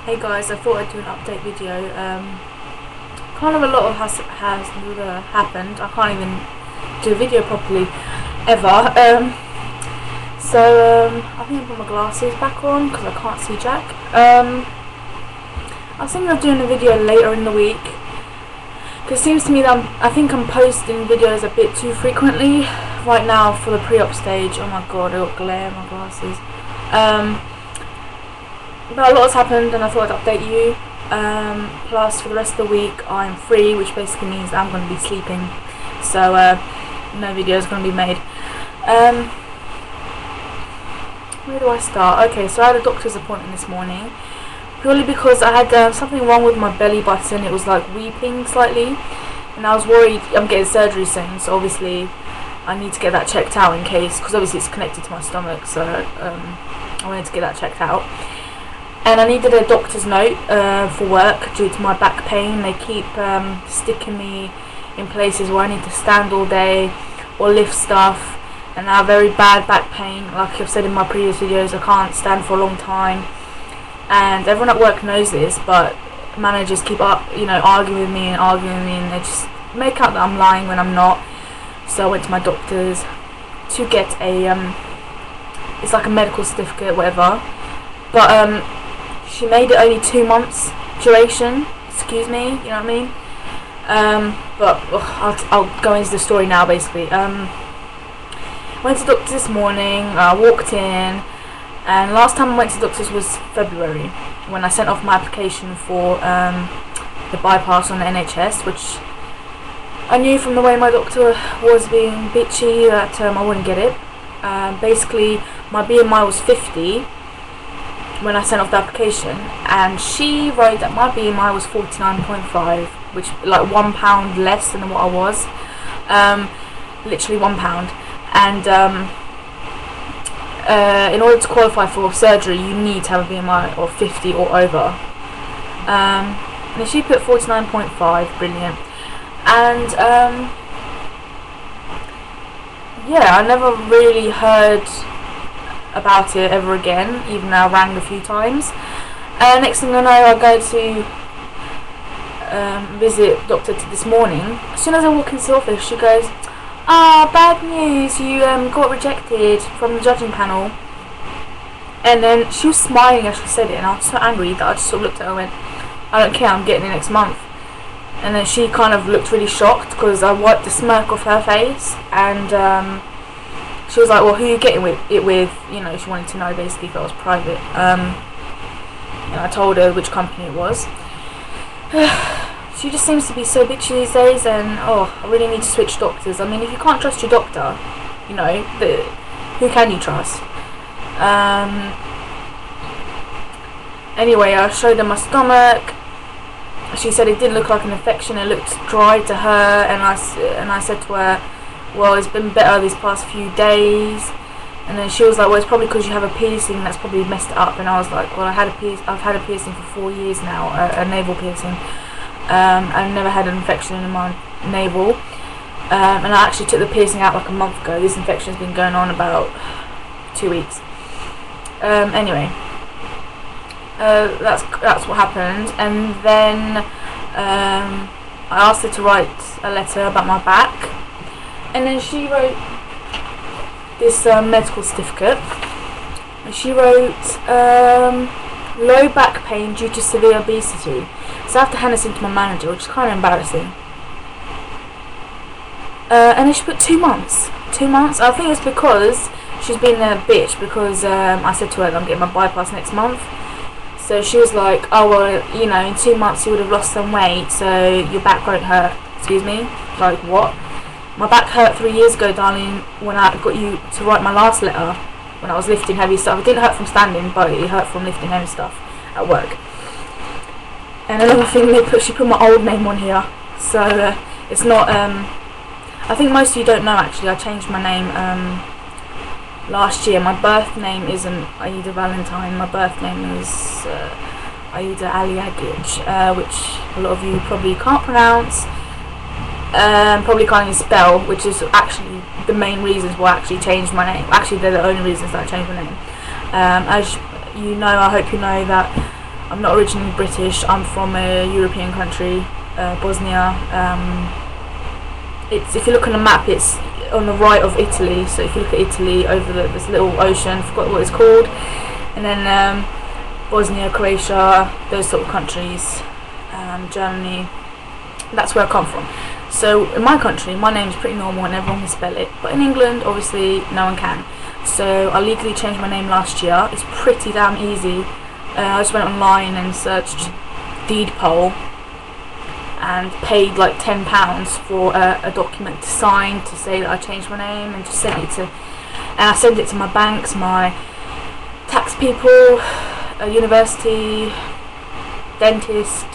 Hey guys, I thought I'd do an update video. Kind of a lot has happened. I can't even do a video properly ever. I think I put my glasses back on because I can't see Jack. I was thinking of doing a video later in the week because it seems to me that I think I'm posting videos a bit too frequently right now for the pre-op stage. Oh my god, I got glare in my glasses. But a lot has happened and I thought I'd update you. Plus for the rest of the week I'm free, which basically means that I'm going to be sleeping, so no video is going to be made. Where do I start? Okay, so I had a doctor's appointment this morning purely because I had something wrong with my belly button. It was like weeping slightly and I was worried. I'm getting surgery soon, so obviously I need to get that checked out in case, because obviously it's connected to my stomach, so I wanted to get that checked out. And I needed a doctor's note for work due to my back pain. They keep sticking me in places where I need to stand all day or lift stuff, and I have very bad back pain. Like I've said in my previous videos, I can't stand for a long time, and everyone at work knows this, but managers keep arguing with me, and they just make out that I'm lying when I'm not. So I went to my doctor's to get a it's like a medical certificate, whatever, but she made it only 2 months duration, excuse me, you know what I mean? I'll go into the story now, basically. Went to the doctor this morning, I walked in, and last time I went to the doctor's was February, when I sent off my application for the bypass on the NHS, which I knew from the way my doctor was being bitchy that I wouldn't get it. Basically, my BMI was 50 when I sent off the application, and she wrote that my BMI was 49.5, which like £1 less than what I was, literally £1. And in order to qualify for surgery, you need to have a BMI of 50 or over. And she put 49.5, brilliant. And yeah, I never really heard about it ever again, even though I rang a few times. Next thing I know, I go to visit Doctor this morning. As soon as I walk into the office, she goes, bad news, you got rejected from the judging panel. And then she was smiling as she said it, and I was so angry that I just sort of looked at her and went, I don't care, I'm getting it next month. And then she kind of looked really shocked because I wiped the smirk off her face, and she was like, well, who are you getting it with? You know, she wanted to know basically if it was private. And I told her which company it was. She just seems to be so bitchy these days, and I really need to switch doctors. I mean, if you can't trust your doctor, you know, who can you trust? Anyway, I showed her my stomach. She said it didn't look like an infection, it looked dry to her, and I said to her, well, it's been better these past few days. And then she was like, well, it's probably because you have a piercing that's probably messed it up. And I was like, well, I've had a piercing for 4 years now, a navel piercing. I've never had an infection in my navel, and I actually took the piercing out like a month ago. This infection's been going on about 2 weeks. Anyway, that's what happened. And then I asked her to write a letter about my back. And then she wrote this medical certificate, and she wrote low back pain due to severe obesity. So I have to hand this in to my manager, which is kind of embarrassing. And then she put 2 months. 2 months? I think it's because she's been a bitch, because I said to her that I'm getting my bypass next month. So she was like, oh well, you know, in 2 months you would have lost some weight, so your back won't hurt. Excuse me? Like what? My back hurt 3 years ago, darling, when I got you to write my last letter, when I was lifting heavy stuff. It didn't hurt from standing, but it hurt from lifting heavy stuff at work. And another thing, she put my old name on here, so it's not, I think most of you don't know actually, I changed my name last year. My birth name isn't Aida Valentine, my birth name is Aida Aliagic, which a lot of you probably can't pronounce. Probably can't even spell, which is actually the main reasons why I actually changed my name. Actually, they're the only reasons that I changed my name. As you know, I hope you know that I'm not originally British. I'm from a European country, Bosnia. It's, if you look on the map, it's on the right of Italy. So if you look at Italy over this little ocean, forgot what it's called, and then Bosnia, Croatia, those sort of countries, Germany. That's where I come from. So in my country, my name's pretty normal and everyone can spell it. But in England, obviously, no one can. So I legally changed my name last year. It's pretty damn easy. I just went online and searched deed poll and paid like £10 for a document to sign to say that I changed my name, and just sent it to, and I sent it to my banks, my tax people, university, dentist,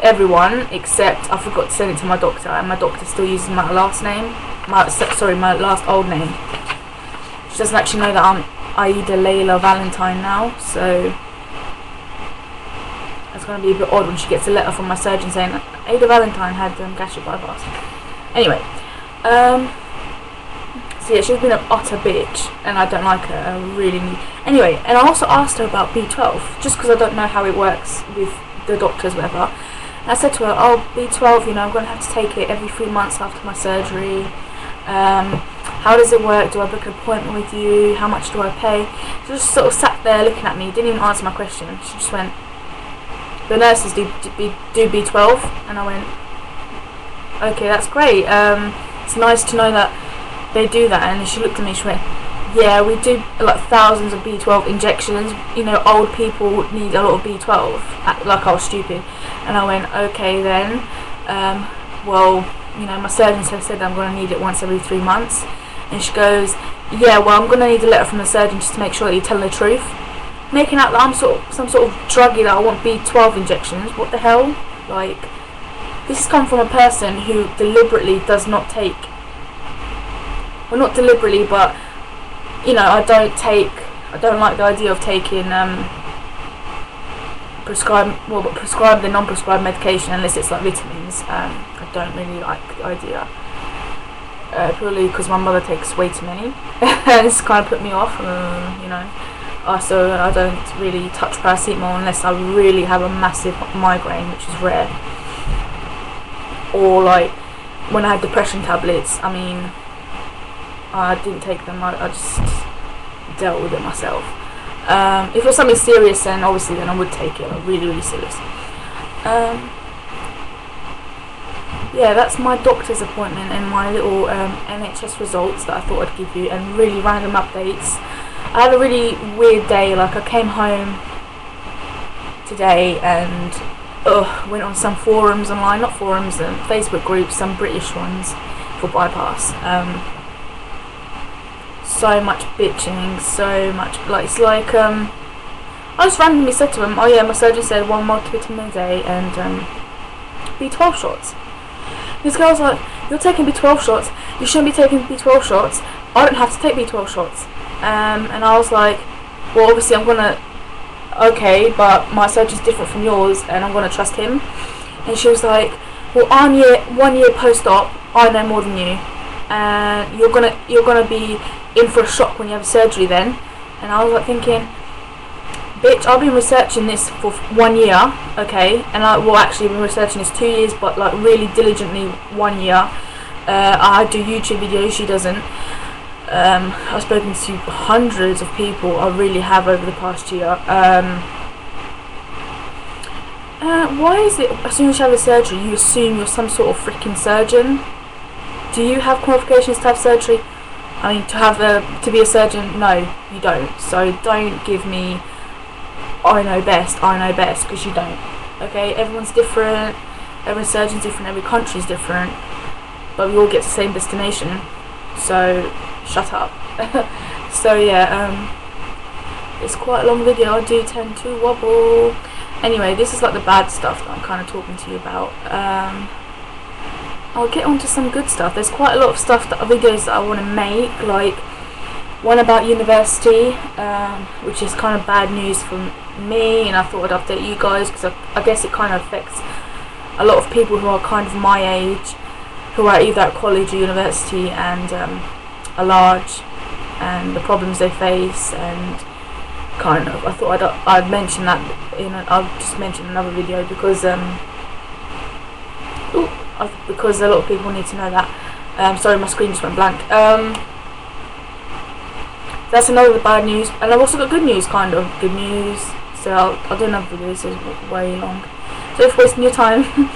everyone, except I forgot to send it to my doctor, and my doctor still uses my last name, my last old name. She doesn't actually know that I'm Aida Layla Valentine now, so it's going to be a bit odd when she gets a letter from my surgeon saying that Ada Valentine had gastric bypass. Anyway, so yeah, she's been an utter bitch, and I don't like her. I really need. Anyway, and I also asked her about B12, just because I don't know how it works with the doctors, whatever. And I said to her, "Oh, B12, you know, I'm going to have to take it every 3 months after my surgery. How does it work? Do I book an appointment with you? How much do I pay?" She just sort of sat there looking at me, didn't even answer my question. She just went, "The nurses do B12," and I went, "Okay, that's great. It's nice to know that they do that." And she looked at me, she went, "Yeah, we do like thousands of B12 injections. You know, old people need a lot of B12." Like I was stupid. And I went, "Okay then. Well, you know, my surgeon said I'm going to need it once every 3 months." And she goes, "Yeah, well, I'm going to need a letter from the surgeon just to make sure that you tell the truth." Making out that I'm some sort of druggie that I want B12 injections. What the hell? Like, this has come from a person who deliberately does not take, well, not deliberately, but, you know, I don't like the idea of taking prescribed and non-prescribed medication unless it's like vitamins. I don't really like the idea, purely because my mother takes way too many. It's kind of put me off, you know. So I don't really touch paracetamol unless I really have a massive migraine, which is rare. Or like when I had depression tablets, I mean, I didn't take them. I just dealt with it myself. If it was something serious, then obviously then I would take it, like really, really serious. Yeah, that's my doctor's appointment and my little NHS results that I thought I'd give you, and really random updates. I had a really weird day. Like, I came home today and went on some forums online, not forums, Facebook groups, some British ones for bypass. So much bitching, so much, like, it's like, I just randomly said to him, "Oh yeah, my surgeon said 1 multivitamin a day and B12 shots." This girl's like, "You're taking B12 shots, you shouldn't be taking B12 shots, I don't have to take B12 shots." And I was like, "Well, obviously I'm gonna, okay, but my surgeon's different from yours and I'm gonna trust him." And she was like, "Well, I'm 1 year post-op, I know more than you, and you're gonna be in for a shock when you have surgery then." And I was like thinking, bitch, I've been researching this for 1 year, okay, and actually been researching this 2 years, but like really diligently 1 year. I do YouTube videos, she doesn't. I've spoken to hundreds of people, I really have, over the past year. Why is it as soon as you have a surgery you assume you're some sort of freaking surgeon? Do you have qualifications to have surgery? I mean, to be a surgeon? No, you don't. So don't give me I know best, because you don't. Okay, everyone's different, every surgeon's different, every country's different, but we all get to the same destination. So shut up. So yeah, it's quite a long video. I do tend to wobble. Anyway, this is like the bad stuff that I'm kind of talking to you about. I'll get on to some good stuff. There's quite a lot of videos that I want to make, like one about university, which is kind of bad news for me, and I thought I'd update you guys because I guess it kind of affects a lot of people who are kind of my age, who are either at college or university and are large, and the problems they face, and kind of. I thought I'd mention that I'll just mention another video because because a lot of people need to know that. Sorry, my screen just went blank. That's another bad news, and I've also got good news, kind of good news. So I'll do another video. This is way long, so if wasting your time.